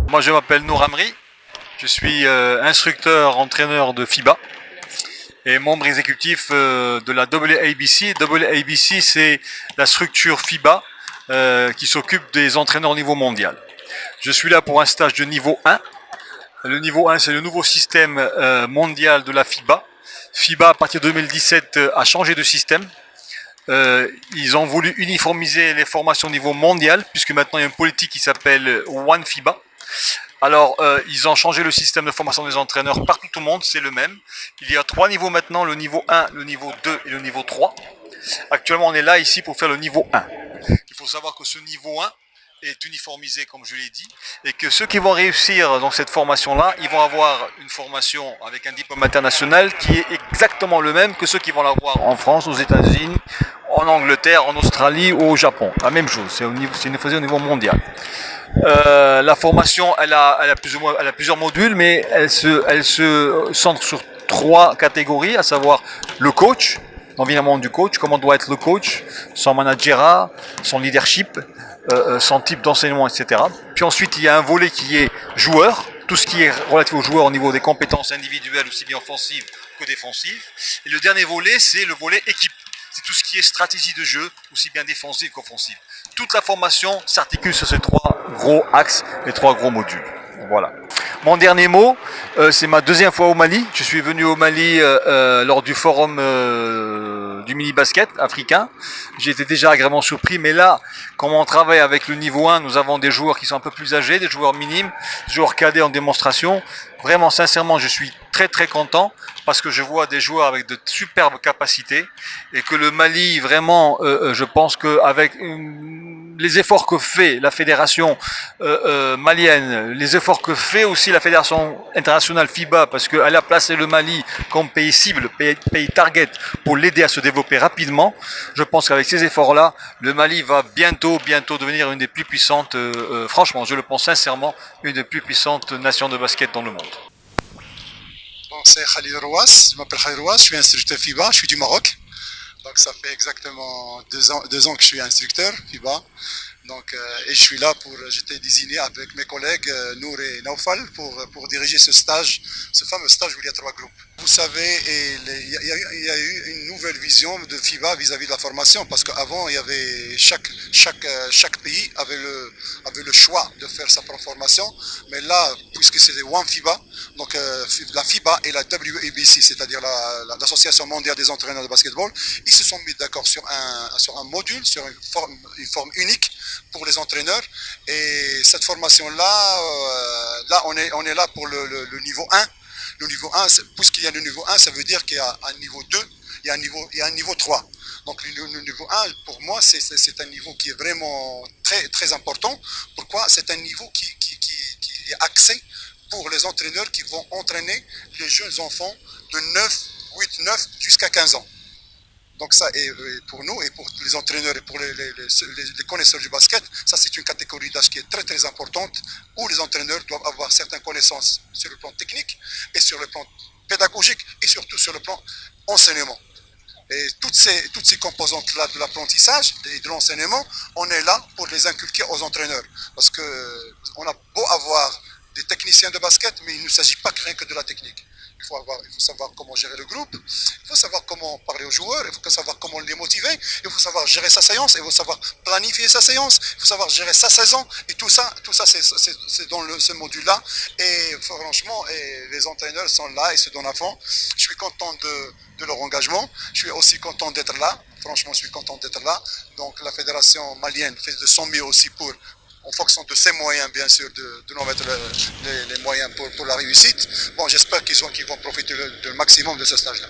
Moi je m'appelle Nour Amri, je suis instructeur, entraîneur de FIBA et membre exécutif de la WABC. WABC c'est la structure FIBA qui s'occupe des entraîneurs au niveau mondial. Je suis là pour un stage de niveau 1. Le niveau 1 c'est le nouveau système mondial de la FIBA. FIBA à partir de 2017 a changé de système. Ils ont voulu uniformiser les formations au niveau mondial puisque maintenant il y a une politique qui s'appelle One FIBA. Alors, ils ont changé le système de formation des entraîneurs partout au monde, c'est le même. Il y a 3 niveaux maintenant, le niveau 1, le niveau 2 et le niveau 3. Actuellement, on est là ici pour faire le niveau 1. Il faut savoir que ce niveau 1 est uniformisé, comme je l'ai dit, et que ceux qui vont réussir dans cette formation-là, ils vont avoir une formation avec un diplôme international qui est exactement le même que ceux qui vont l'avoir en France, aux États-Unis, en Angleterre, en Australie ou au Japon. La même chose, c'est une phase au niveau mondial. La formation, elle a plusieurs modules, mais elle se centre sur 3 catégories, à savoir le coach, l'environnement du coach, comment doit être le coach, son managerat, son leadership, son type d'enseignement, etc. Puis ensuite, il y a un volet qui est joueur, tout ce qui est relatif aux joueurs au niveau des compétences individuelles, aussi bien offensives que défensives. Et le dernier volet, c'est le volet équipe. C'est tout ce qui est stratégie de jeu, aussi bien défensive qu'offensive. Toute la formation s'articule sur ces 3 gros axes, les 3 gros modules. Voilà. Mon dernier mot, c'est ma 2e fois au Mali. Je suis venu au Mali lors du forum du mini-basket africain. J'ai été déjà agréablement surpris, mais là, comme on travaille avec le niveau 1, nous avons des joueurs qui sont un peu plus âgés, des joueurs minimes, des joueurs cadets en démonstration. Vraiment, sincèrement, je suis très content parce que je vois des joueurs avec de superbes capacités et que le Mali, vraiment, je pense qu'avec les efforts que fait la fédération malienne, les efforts que fait aussi la fédération internationale FIBA, parce qu'elle a placé le Mali comme pays cible, pays target, pour l'aider à se développer rapidement, je pense qu'avec ces efforts-là, le Mali va bientôt devenir une des plus puissantes, franchement, je le pense sincèrement, une des plus puissantes nations de basket dans le monde. Bon, c'est Khalid Rouas, je m'appelle Khalid Rouas, je suis instructeur FIBA, je suis du Maroc. Donc ça fait exactement 2 ans que je suis instructeur FIBA. Donc, et je suis là j'étais désigné avec mes collègues Nour et Naufal pour diriger ce stage, ce fameux stage où il y a 3 groupes. Vous savez, il y a eu une nouvelle vision de FIBA vis-à-vis de la formation, parce qu'avant, il y avait chaque pays avait le choix de faire sa propre formation, mais là, puisque c'est One FIBA, donc la FIBA et la WABC, c'est-à-dire l'Association mondiale des entraîneurs de basketball, ils se sont mis d'accord sur un module, sur une forme unique pour les entraîneurs, et cette formation-là, on est là pour le niveau 1. Le niveau 1, puisqu'il y a le niveau 1, ça veut dire qu'il y a un niveau 2, il y a un niveau 3. Donc le niveau 1, pour moi, c'est un niveau qui est vraiment très important. Pourquoi? C'est un niveau qui est axé pour les entraîneurs qui vont entraîner les jeunes enfants de 8, 9 jusqu'à 15 ans. Donc ça, et pour nous, et pour les entraîneurs, et pour les connaisseurs du basket, ça c'est une catégorie d'âge qui est très importante, où les entraîneurs doivent avoir certaines connaissances sur le plan technique, et sur le plan pédagogique, et surtout sur le plan enseignement. Et toutes ces composantes-là de l'apprentissage et de l'enseignement, on est là pour les inculquer aux entraîneurs. Parce qu'on a beau avoir des techniciens de basket, mais il ne s'agit pas rien que de la technique. Il faut savoir comment gérer le groupe, il faut savoir comment parler aux joueurs, il faut savoir comment les motiver, il faut savoir gérer sa séance, il faut savoir planifier sa séance, il faut savoir gérer sa saison, et tout ça c'est dans ce module-là. Et franchement, les entraîneurs sont là, ils se donnent à fond. Je suis content de leur engagement, je suis aussi content d'être là, franchement je suis content d'être là. Donc la fédération malienne fait de son mieux aussi en fonction de ses moyens, bien sûr, de nous mettre les moyens pour la réussite. Bon, j'espère qu'ils vont profiter le maximum de ce stage-là.